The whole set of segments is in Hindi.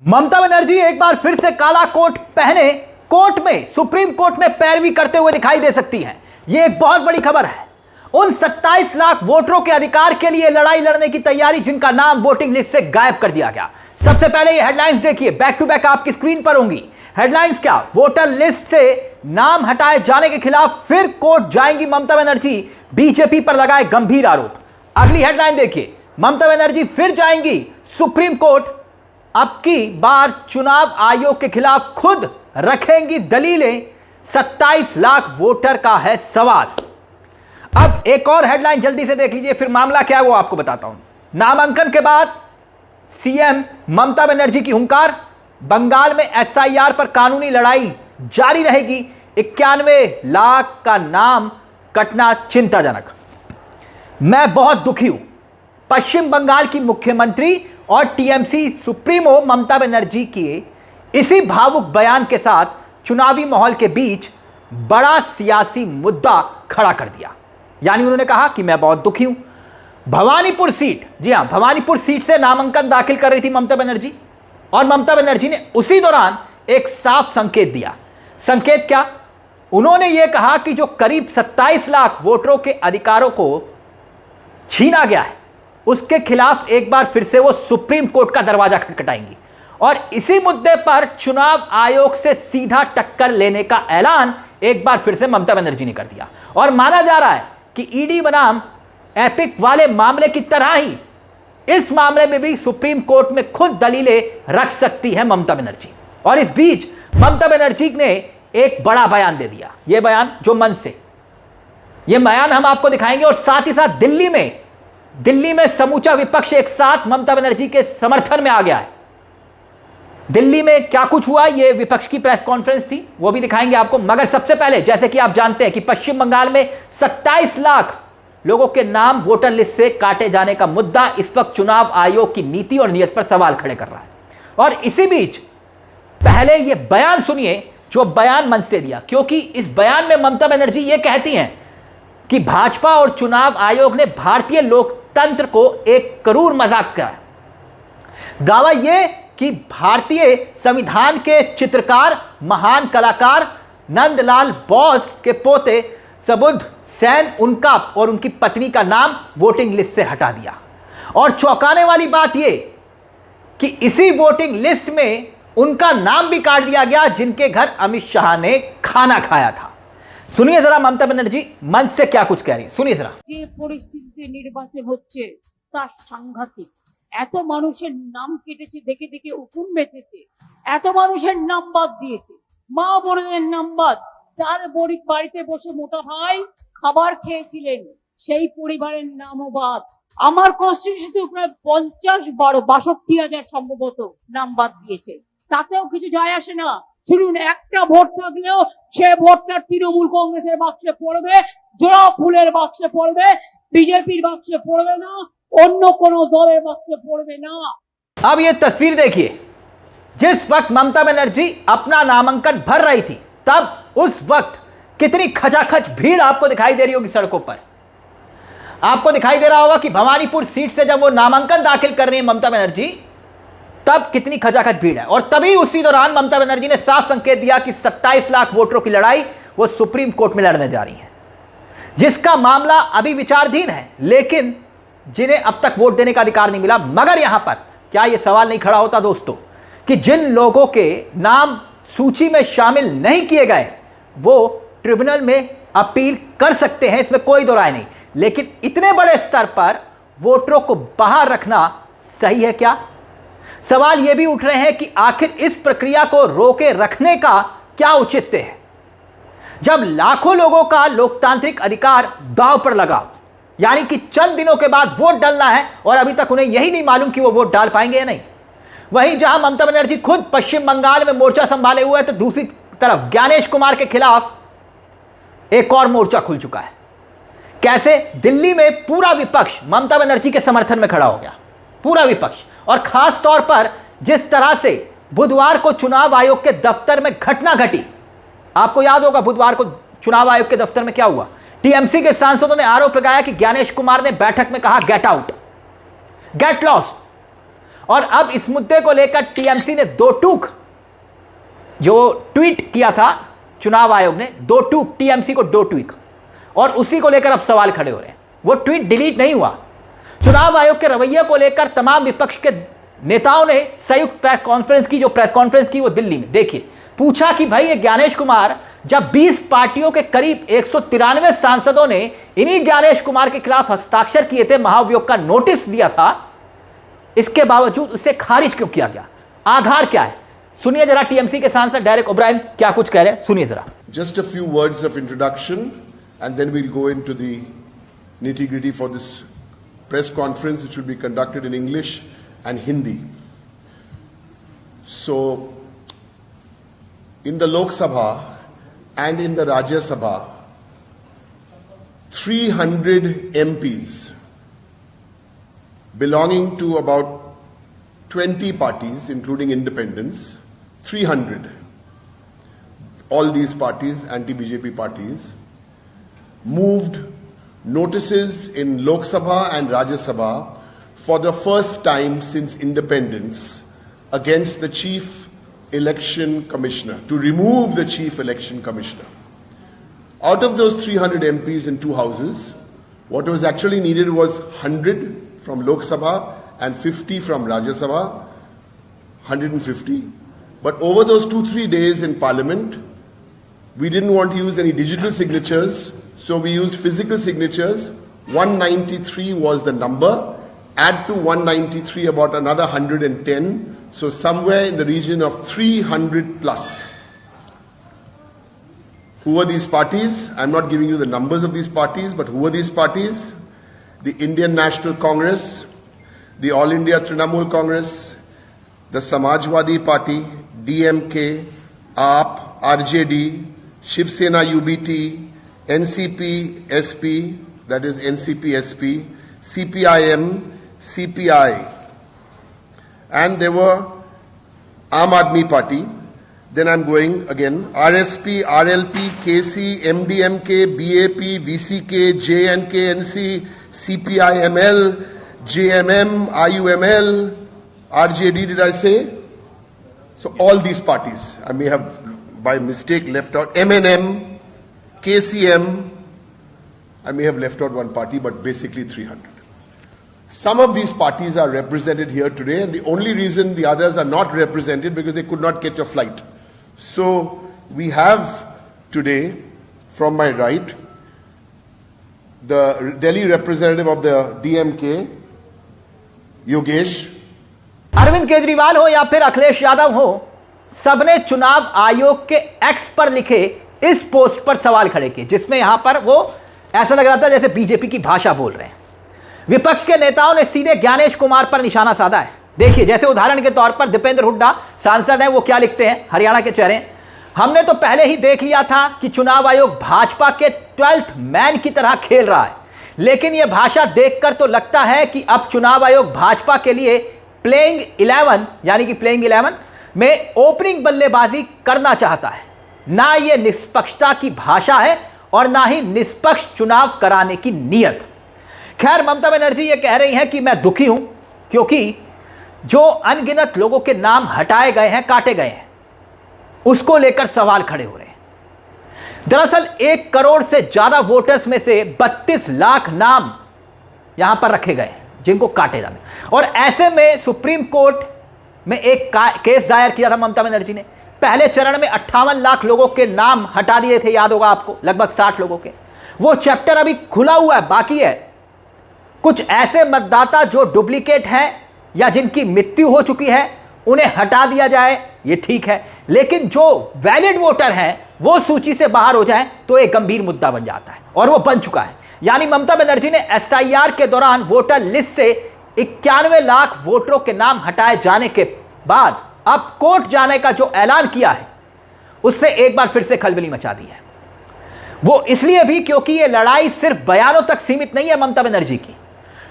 ममता बनर्जी एक बार फिर से काला कोट पहने कोर्ट में, सुप्रीम कोर्ट में पैरवी करते हुए दिखाई दे सकती हैं। यह एक बहुत बड़ी खबर है। उन 27 लाख वोटरों के अधिकार के लिए लड़ाई लड़ने की तैयारी, जिनका नाम वोटिंग लिस्ट से गायब कर दिया गया। सबसे पहले ये हेडलाइंस देखिए, बैक टू बैक आपकी स्क्रीन पर होंगी। हेडलाइंस क्या? वोटर लिस्ट से नाम हटाए जाने के खिलाफ फिर कोर्ट जाएंगी ममता बनर्जी, बीजेपी पर लगाए गंभीर आरोप। अगली हेडलाइन देखिए, ममता बनर्जी फिर जाएंगी सुप्रीम कोर्ट, अब की बार चुनाव आयोग के खिलाफ खुद रखेंगी दलीलें, 27 लाख वोटर का है सवाल। अब एक और हेडलाइन जल्दी से देख लीजिए, फिर मामला क्या है वो आपको बताता हूं। नामांकन के बाद सीएम ममता बनर्जी की हुंकार, बंगाल में एसआईआर पर कानूनी लड़ाई जारी रहेगी, 91 लाख का नाम कटना चिंताजनक। मैं बहुत दुखी हूं। पश्चिम बंगाल की मुख्यमंत्री और टीएमसी सुप्रीमो ममता बनर्जी के इसी भावुक बयान के साथ चुनावी माहौल के बीच बड़ा सियासी मुद्दा खड़ा कर दिया। यानी उन्होंने कहा कि मैं बहुत दुखी हूं। भवानीपुर सीट, जी हां, भवानीपुर सीट से नामांकन दाखिल कर रही थी ममता बनर्जी, और ममता बनर्जी ने उसी दौरान एक साफ संकेत दिया। संकेत क्या? उन्होंने यह कहा कि जो करीब 27 लाख वोटरों के अधिकारों को छीना गया है, उसके खिलाफ एक बार फिर से वो सुप्रीम कोर्ट का दरवाजा खटखटाएंगी, और इसी मुद्दे पर चुनाव आयोग से सीधा टक्कर लेने का ऐलान एक बार फिर से ममता बनर्जी ने कर दिया। और माना जा रहा है कि ईडी बनाम एपिक वाले मामले की तरह ही इस मामले में भी सुप्रीम कोर्ट में खुद दलीलें रख सकती है ममता बनर्जी। और इस बीच ममता बनर्जी ने एक बड़ा बयान दे दिया। यह बयान जो मन से, यह बयान हम आपको दिखाएंगे, और साथ ही साथ दिल्ली में समूचा विपक्ष एक साथ ममता बनर्जी के समर्थन में आ गया है। दिल्ली में क्या कुछ हुआ, यह विपक्ष की प्रेस कॉन्फ्रेंस थी, वो भी दिखाएंगे आपको। मगर सबसे पहले, जैसे कि आप जानते हैं कि पश्चिम बंगाल में 27 लाख लोगों के नाम वोटर लिस्ट से काटे जाने का मुद्दा इस वक्त चुनाव आयोग की नीति और नीयत पर सवाल खड़े कर रहा है। और इसी बीच पहले यह बयान सुनिए, जो बयान मन से दिया, क्योंकि इस बयान में ममता बनर्जी यह कहती हैं कि भाजपा और चुनाव आयोग ने भारतीय लोकतंत्र को एक करूर मजाक किया है। दावा यह कि भारतीय संविधान के चित्रकार, महान कलाकार नंदलाल बोस के पोते सबुद्ध सेन उनका और उनकी पत्नी का नाम वोटिंग लिस्ट से हटा दिया। और चौंकाने वाली बात यह कि इसी वोटिंग लिस्ट में उनका नाम भी काट दिया गया जिनके घर अमित शाह ने खाना खाया था। सुनिए जरा ममता बनर्जी मन से क्या कुछ कह रही है, सुनिए जरा। যে পরিস্থিতিতে নির্বাচন হচ্ছে তার সাংঘাতিক। এত মানুষের নাম কেটেছে, দেখে দেখে উকুন বেঁচেছে, এত মানুষের নাম বাদ দিয়েছে, মা বোনদের নাম বাদ। যার বাড়িতে বসে মোটা ভাই খাবার খেয়েছিলেন সেই পরিবারের নামও বাদ। আমার কনস্টিটিউশনে প্রায় 62,000 সম্ভবত নাম বাদ দিয়েছে, তাতেও কিছু যায় আসে না। শুনুন, একটা ভোট থাকলেও সে ভোটটা তৃণমূল কংগ্রেসের বাক্সে পড়বে, জোড়া ফুলের বাক্সে পড়বে, বিজেপির বাক্সে পড়বে না, অন্য কোনো দলের বাক্সে পড়বে না। अब ये तस्वीर देखिए, जिस वक्त ममता बनर्जी अपना नामांकन भर रही थी, तब उस वक्त कितनी खचाखच भीड़ आपको दिखाई दे रही होगी सड़कों पर। आपको दिखाई दे रहा होगा कि भवानीपुर सीट से जब वो नामांकन दाखिल कर रही है ममता बनर्जी, तब कितनी खचाखच भीड़ है। और तभी उसी दौरान ममता बनर्जी ने साफ संकेत दिया कि 27 लाख वोटरों की लड़ाई वो सुप्रीम कोर्ट में लड़ने जा रही है, जिसका मामला अभी विचाराधीन है, लेकिन जिन्हें अब तक वोट देने का अधिकार नहीं मिला। मगर यहां पर क्या यह सवाल नहीं खड़ा होता दोस्तों कि जिन लोगों के नाम सूची में शामिल नहीं किए गए वो ट्रिब्यूनल में अपील कर सकते हैं, इसमें कोई दो राय नहीं, लेकिन इतने बड़े स्तर पर वोटरों को बाहर रखना सही है क्या? सवाल यह भी उठ रहे हैं कि आखिर इस प्रक्रिया को रोके रखने का क्या औचित्य है, जब लाखों लोगों का लोकतांत्रिक अधिकार दांव पर लगा। यानी कि चंद दिनों के बाद वोट डालना है और अभी तक उन्हें यही नहीं मालूम कि वो वोट डाल पाएंगे या नहीं। वहीं जहां ममता बनर्जी खुद पश्चिम बंगाल में मोर्चा संभाले हुए हैं, तो दूसरी तरफ ज्ञानेश कुमार के खिलाफ एक और मोर्चा खुल चुका है। कैसे? दिल्ली में पूरा विपक्ष ममता बनर्जी के समर्थन में खड़ा हो गया, पूरा विपक्ष। और खास तौर पर जिस तरह से बुधवार को चुनाव आयोग के दफ्तर में घटना घटी, आपको याद होगा बुधवार को चुनाव आयोग के दफ्तर में क्या हुआ। टीएमसी के सांसदों ने आरोप लगाया कि ज्ञानेश कुमार ने बैठक में कहा गेट आउट, गेट लॉस्ट, और अब इस मुद्दे को लेकर टीएमसी ने दो टूक जो ट्वीट किया था, चुनाव आयोग ने दो टूक टीएमसी को दो ट्वीट, और उसी को लेकर अब सवाल खड़े हो रहे हैं। वो ट्वीट डिलीट नहीं हुआ। चुनाव आयोग के रवैये को लेकर तमाम विपक्ष के नेताओं ने संयुक्त प्रेस कॉन्फ्रेंस की, जो प्रेस कॉन्फ्रेंस की वो दिल्ली में, देखिए, पूछा कि भाई ये ज्ञानेश कुमार, जब 20 पार्टियों के करीब 193 सांसदों ने इन्हीं ज्ञानेश कुमार के खिलाफ हस्ताक्षर किए थे, महाभियोग का नोटिस दिया था, इसके बावजूद उसे खारिज क्यों किया गया? आधार क्या है? सुनिए जरा टीएमसी के सांसद डेरेक ओब्रायन क्या कुछ कह रहे हैं, सुनिए जरा। Just a few words of introduction and then we'll go into the nitty-gritty for this press conference, which will be conducted in English and Hindi. So, in the Lok Sabha and in the Rajya Sabha, 300 MPs belonging to about 20 parties, including independents, 300, all these parties, anti-BJP parties, moved notices in Lok Sabha and Rajya Sabha for the first time since independence against the Chief Election Commissioner, to remove the Chief Election Commissioner. Out of those 300 MPs in two houses, what was actually needed was 100 from Lok Sabha and 50 from Rajya Sabha, 150. But over those 2-3 days in Parliament, we didn't want to use any digital signatures, so we used physical signatures. 193 was the number. Add to 193 about another 110. So somewhere in the region of 300 plus. Who are these parties? I'm not giving you the numbers of these parties, but who are these parties? The Indian National Congress, the All India Trinamool Congress, the Samajwadi Party, DMK, AAP, RJD, Shiv Sena UBT, NCP SP, that is NCP SP, CPIM, CPI, and there were Aam Aadmi Party. Then I'm going again, RSP, RLP, KC, MDMK, BAP, VCK, JNK, NC, CPIML, JMM, IUML, RJD, did I say? So all these parties, I may have by mistake left out, MNM, KCM, I may have left out one party, but basically 300. Some of these parties are represented here today, and the only reason the others are not represented because they could not catch a flight. So we have today, from my right, the Delhi representative of the DMK, Yogesh. Arvind Kejriwal हो या फिर अखिलेश यादव हो, सबने चुनाव आयोग के एक्स पर लिखे इस पोस्ट पर सवाल खड़े किए, जिसमें यहां पर वो ऐसा लग रहा था जैसे बीजेपी की भाषा बोल रहे हैं। विपक्ष के नेताओं ने सीधे ज्ञानेश कुमार पर निशाना साधा है। देखिए, जैसे उदाहरण के तौर पर दीपेंद्र हुड्डा सांसद हैं, वो क्या लिखते हैं, हरियाणा के चेहरे, हमने तो पहले ही देख लिया था कि चुनाव आयोग भाजपा के 12th मैन की तरह खेल रहा है, लेकिन यह भाषा देखकर तो लगता है कि अब चुनाव आयोग भाजपा के लिए प्लेइंग 11 यानी कि प्लेइंग 11 में ओपनिंग बल्लेबाजी करना चाहता है। ना यह निष्पक्षता की भाषा है और ना ही निष्पक्ष चुनाव कराने की नीयत। खैर, ममता बनर्जी ये कह रही हैं कि मैं दुखी हूं क्योंकि जो अनगिनत लोगों के नाम हटाए गए हैं, काटे गए हैं, उसको लेकर सवाल खड़े हो रहे हैं। दरअसल 1 करोड़ से ज्यादा वोटर्स में से 32 लाख नाम यहां पर रखे गए हैं जिनको काटे जाने, और ऐसे में सुप्रीम कोर्ट में एक केस दायर किया था ममता बनर्जी ने। पहले चरण में 58 लाख लोगों के नाम हटा दिए थे, याद होगा आपको, लगभग 60 लोगों के। वो चैप्टर अभी खुला हुआ है, बाकी है। कुछ ऐसे मतदाता जो डुप्लीकेट हैं या जिनकी मृत्यु हो चुकी है, उन्हें हटा दिया जाए, ये ठीक है, लेकिन जो वैलिड वोटर हैं वो सूची से बाहर हो जाए तो एक गंभीर मुद्दा बन जाता है, और वो बन चुका है। यानी ममता बनर्जी ने एसआईआर के दौरान वोटर लिस्ट से 91 लाख वोटरों के नाम हटाए जाने के बाद अब कोर्ट जाने का जो ऐलान किया है, उससे एक बार फिर से खलबली मचा दी है। वो इसलिए भी क्योंकि ये लड़ाई सिर्फ बयानों तक सीमित नहीं है ममता बनर्जी की,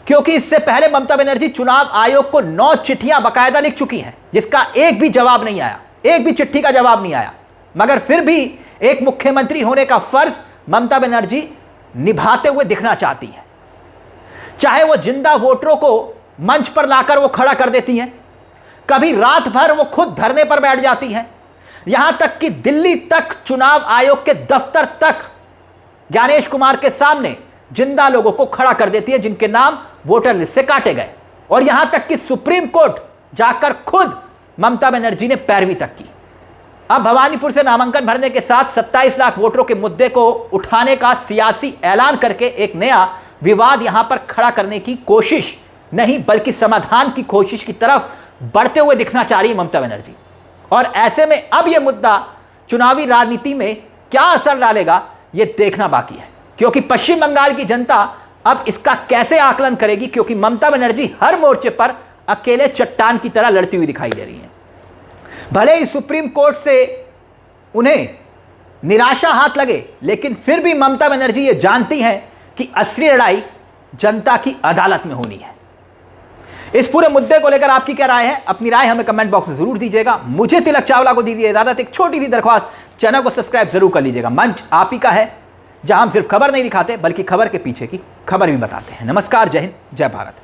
क्योंकि इससे पहले ममता बनर्जी चुनाव आयोग को 9 चिट्ठियां बाकायदा लिख चुकी हैं, जिसका एक भी जवाब नहीं आया, एक भी चिट्ठी का जवाब नहीं आया। मगर फिर भी एक मुख्यमंत्री होने का फर्ज ममता बनर्जी निभाते हुए दिखना चाहती हैं। चाहे वो जिंदा वोटरों को मंच पर लाकर वो खड़ा कर देती हैं, कभी रात भर वो खुद धरने पर बैठ जाती हैं, यहां तक कि दिल्ली तक चुनाव आयोग के दफ्तर तक ज्ञानेश कुमार के सामने जिंदा लोगों को खड़ा कर देती है जिनके नाम वोटर लिस्ट से काटे गए। और यहां तक कि सुप्रीम कोर्ट जाकर खुद ममता बनर्जी ने पैरवी तक की। अब भवानीपुर से नामांकन भरने के साथ 27 लाख वोटरों के मुद्दे को उठाने का सियासी ऐलान करके एक नया विवाद यहां पर खड़ा करने की कोशिश नहीं बल्कि समाधान की कोशिश की तरफ बढ़ते हुए दिखना चाह रही है ममता बनर्जी। और ऐसे में अब यह मुद्दा चुनावी राजनीति में क्या असर डालेगा यह देखना बाकी है, क्योंकि पश्चिम बंगाल की जनता अब इसका कैसे आकलन करेगी, क्योंकि ममता बनर्जी हर मोर्चे पर अकेले चट्टान की तरह लड़ती हुई दिखाई दे रही है। भले ही सुप्रीम कोर्ट से उन्हें निराशा हाथ लगे, लेकिन फिर भी ममता बनर्जी ये जानती हैं कि असली लड़ाई जनता की अदालत में होनी है। इस पूरे मुद्दे को लेकर आपकी क्या राय है? अपनी राय हमें कमेंट बॉक्स में जरूर दीजिएगा। मुझे तिलक चावला को दीजिए इजाजत। एक छोटी सी दरख्वास्त, चैनल को सब्सक्राइब जरूर कर लीजिएगा। मंच आप ही का है जहां हम सिर्फ खबर नहीं दिखाते बल्कि खबर के पीछे की खबर भी बताते हैं। नमस्कार, जय हिंद, जय भारत।